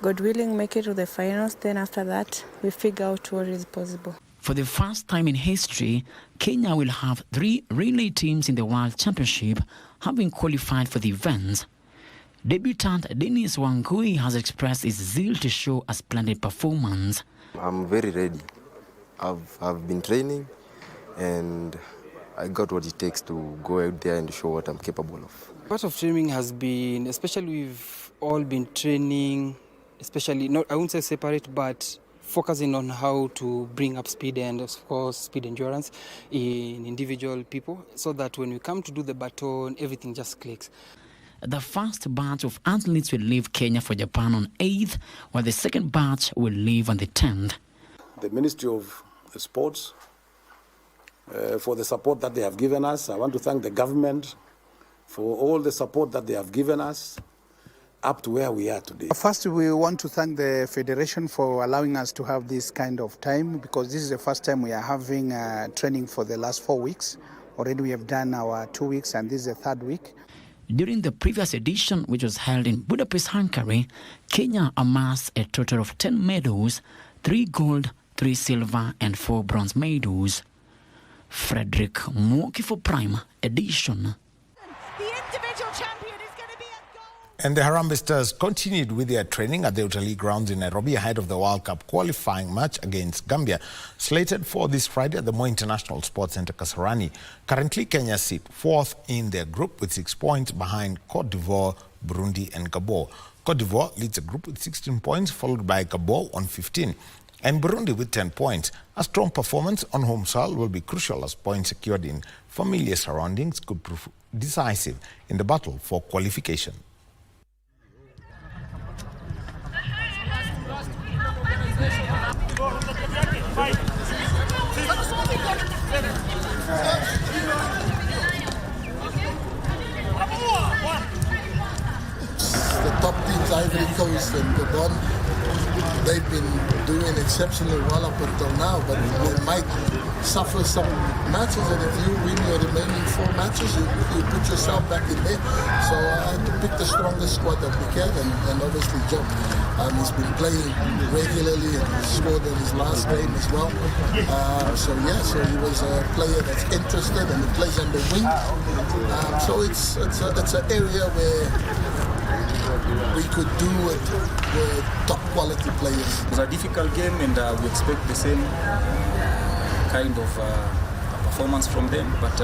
God willing, make it to the finals. Then after that, we figure out what is possible. For the first time in history, Kenya will have 3 relay teams in the World Championship, having qualified for the events. Debutant Dennis Wangui has expressed his zeal to show a splendid performance. I'm very ready. I've been training, and I got what it takes to go out there and show what I'm capable of. Part of training has been, especially we've all been training, especially, not, I won't say separate, but focusing on how to bring up speed and, of course, speed endurance in individual people so that when we come to do the baton, everything just clicks. The first batch of athletes will leave Kenya for Japan on 8th, while the second batch will leave on the 10th. The Ministry of Sports for the support that they have given us. I want to thank the government for all the support that they have given us up to where we are today. First, we want to thank the Federation for allowing us to have this kind of time, because this is the first time we are having training for the last 4 weeks. Already we have done our 2 weeks, and this is the third week. During the previous edition, which was held in Budapest, Hungary, Kenya amassed a total of 10 medals, 3 gold, 3 silver, and 4 bronze medals. Frederick Mwoki for Prime Edition. And the Harambee Stars continued with their training at the Utalii grounds in Nairobi ahead of the World Cup qualifying match against Gambia, slated for this Friday at the Moi International Sports Centre, Kasarani. Currently, Kenya sit 4th in their group with 6 points behind Cote d'Ivoire, Burundi and Gabon. Cote d'Ivoire leads the group with 16 points, followed by Gabon on 15, and Burundi with 10 points. A strong performance on home soil will be crucial, as points secured in familiar surroundings could prove decisive in the battle for qualification. The top teams, Ivory Coast and Gabon, they've been doing exceptionally well up until now, but they might suffer some matches, and if you win your remaining 4 matches, you put yourself back in there. So I had to pick the strongest squad that we can, and obviously Joe, he's been playing regularly and scored in his last game as well. So he was a player that's interested and he plays on the wing. So it's an area where we could do it with top quality players. It was a difficult game, and we expect the same kind of performance from them. But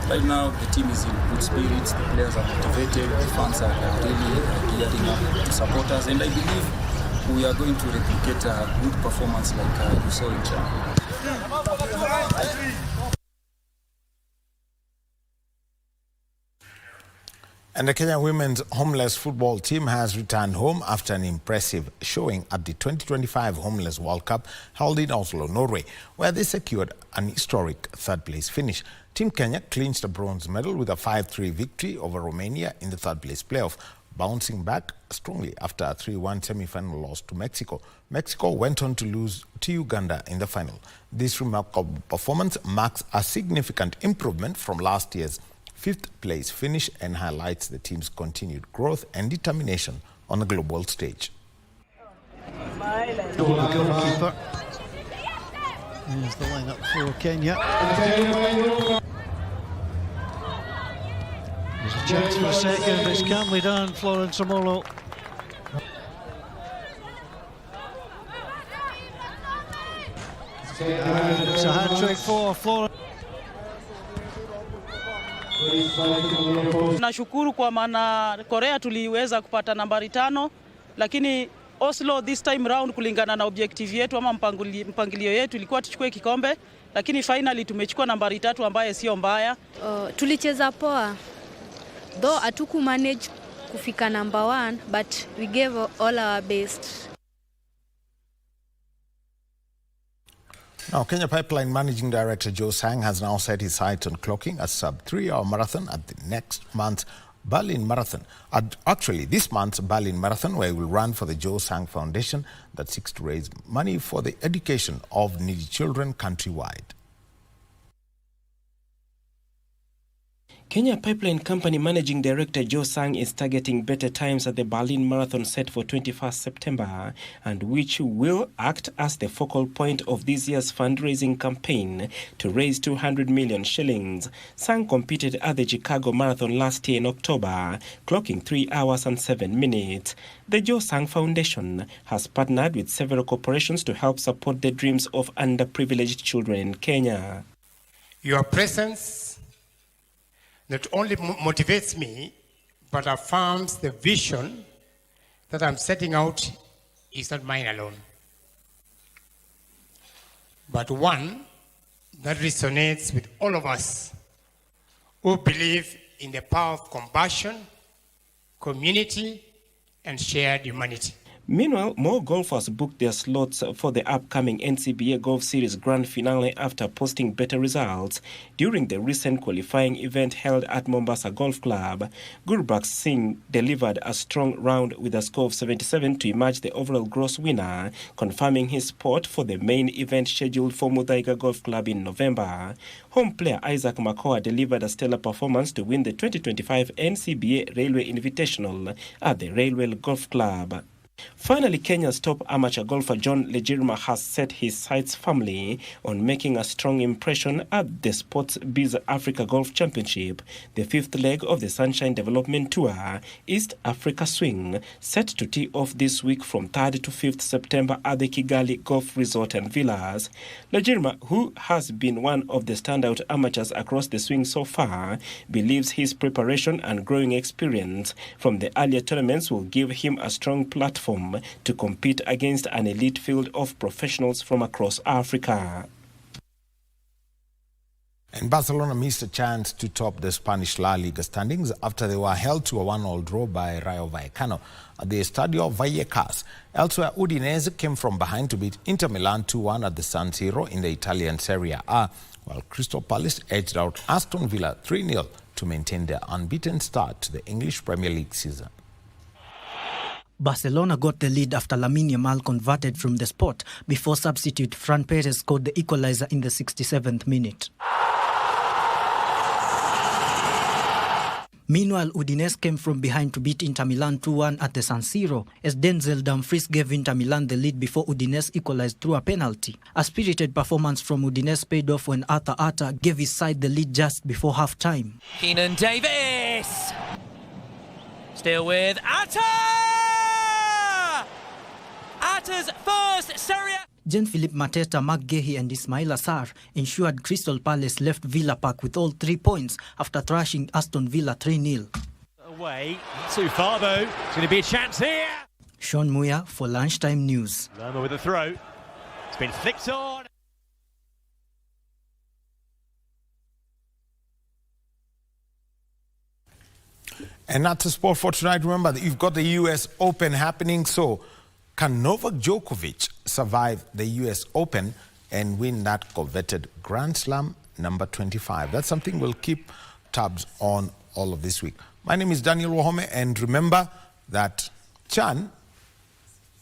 right now the team is in good spirits, the players are motivated, the fans are really gearing up to support us, and I believe we are going to replicate a good performance like you saw in China. And the Kenya women's homeless football team has returned home after an impressive showing at the 2025 Homeless World Cup held in Oslo, Norway, where they secured an historic third-place finish. Team Kenya clinched a bronze medal with a 5-3 victory over Romania in the third-place playoff, bouncing back strongly after a 3-1 semi-final loss to Mexico. Mexico went on to lose to Uganda in the final. This remarkable performance marks a significant improvement from last year's 5th place finish and highlights the team's continued growth and determination on the global stage. The goalkeeper. Here's the lineup for Kenya. There's a chance for a second, but it's calmly done, Florence Amolo. It's a hat-trick for Florence. Nashukuru kwa maana Korea tuliweza kupata nambari 5, lakini Oslo this time round kulingana na objective yetu ama mpangilio yetu ilikuwa tuchukue kikombe, lakini finally tumechukua nambari 3 ambaye sio mbaya. Tulicheza poa. Though hatuku manage kufika number 1, but we gave all our best. Now, Kenya Pipeline Managing Director Joe Sang has now set his sights on clocking a sub-3-hour marathon at the next month's Berlin Marathon. Actually, this month's Berlin Marathon, where he will run for the Joe Sang Foundation that seeks to raise money for the education of needy children countrywide. Kenya Pipeline Company Managing Director Joe Sang is targeting better times at the Berlin Marathon set for 21st September, and which will act as the focal point of this year's fundraising campaign to raise 200 million shillings. Sang competed at the Chicago Marathon last year in October, clocking 3 hours and 7 minutes. The Joe Sang Foundation has partnered with several corporations to help support the dreams of underprivileged children in Kenya. Your presence not only motivates me, but affirms the vision that I'm setting out is not mine alone, but one that resonates with all of us who believe in the power of compassion community, and shared humanity. Meanwhile, more golfers booked their slots for the upcoming NCBA Golf Series Grand Finale after posting better results during the recent qualifying event held at Mombasa Golf Club. Gurbakh Singh delivered a strong round with a score of 77 to emerge the overall gross winner, confirming his spot for the main event scheduled for Muthaiga Golf Club in November. Home player Isaac Makoa delivered a stellar performance to win the 2025 NCBA Railway Invitational at the Railway Golf Club. Finally, Kenya's top amateur golfer John Legirma has set his sights firmly on making a strong impression at the Sports Biz Africa Golf Championship, the fifth leg of the Sunshine Development Tour East Africa Swing, set to tee off this week from 3rd to 5th September at the Kigali Golf Resort and Villas. Legirma, who has been one of the standout amateurs across the swing so far, believes his preparation and growing experience from the earlier tournaments will give him a strong platform to compete against an elite field of professionals from across Africa. And Barcelona missed a chance to top the Spanish La Liga standings after they were held to a 1-1 draw by Rayo Vallecano at the Estadio Vallecas. Elsewhere, Udinese came from behind to beat Inter Milan 2-1 at the San Siro in the Italian Serie A, while Crystal Palace edged out Aston Villa 3-0 to maintain their unbeaten start to the English Premier League season. Barcelona got the lead after Lamine Yamal converted from the spot before substitute Fran Perez scored the equalizer in the 67th minute. Meanwhile, Udinese came from behind to beat Inter Milan 2-1 at the San Siro as Denzel Dumfries gave Inter Milan the lead before Udinese equalized through a penalty. A spirited performance from Udinese paid off when Arthur Atta gave his side the lead just before half-time. Keenan Davis! Still with Atta! Atta's first Serie A. Jean-Philippe Mateta, Marc Guehi and Ismail Assar ensured Crystal Palace left Villa Park with all 3 points after thrashing Aston Villa 3-0. Away, not too far though. It's going to be a chance here. Sean Muya for Lunchtime News. Lerma with the throw. It's been flicked on. And that's the sport for tonight. Remember that you've got the US Open happening, so can Novak Djokovic survive the US Open and win that coveted Grand Slam number 25? That's something we'll keep tabs on all of this week. My name is Daniel Wahome, and remember that Chan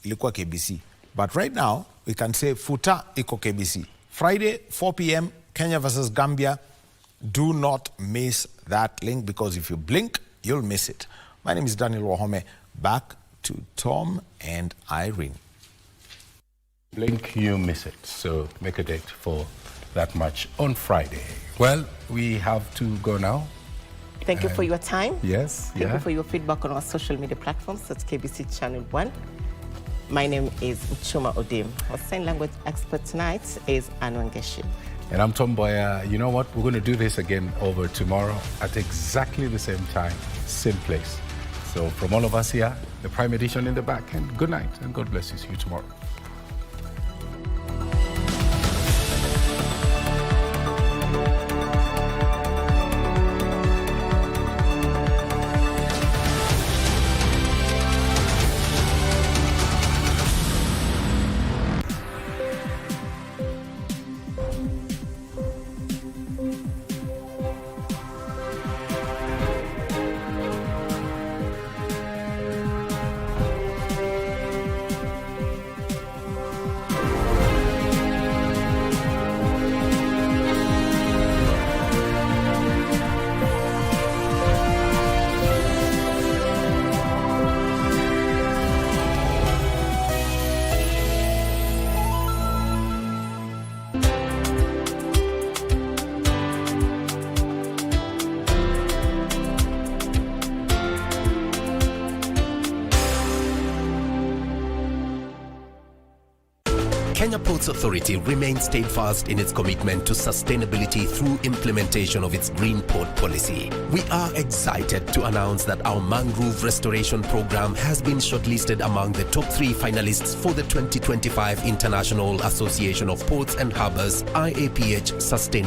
ilikuwa KBC. But right now, we can say Futa iko KBC. Friday, 4 p.m., Kenya versus Gambia. Do not miss that link, because if you blink, you'll miss it. My name is Daniel Wahome. Back to Tom and Irene. Blink, you miss it. So make a date for that match on Friday. Well, we have to go now. Thank you for your time. Yes. Thank you for your feedback on our social media platforms. That's KBC Channel 1. My name is Muchuma Odim. Our sign language expert tonight is Anwangeshi. And I'm Tom Mboya. You know what? We're going to do this again over tomorrow at exactly the same time, same place. So from all of us here, the Prime Edition in the back, and good night, and God bless you. See you tomorrow. Kenya Ports Authority remains steadfast in its commitment to sustainability through implementation of its Green Port policy. We are excited to announce that our mangrove restoration program has been shortlisted among the top 3 finalists for the 2025 International Association of Ports and Harbours IAPH Sustainability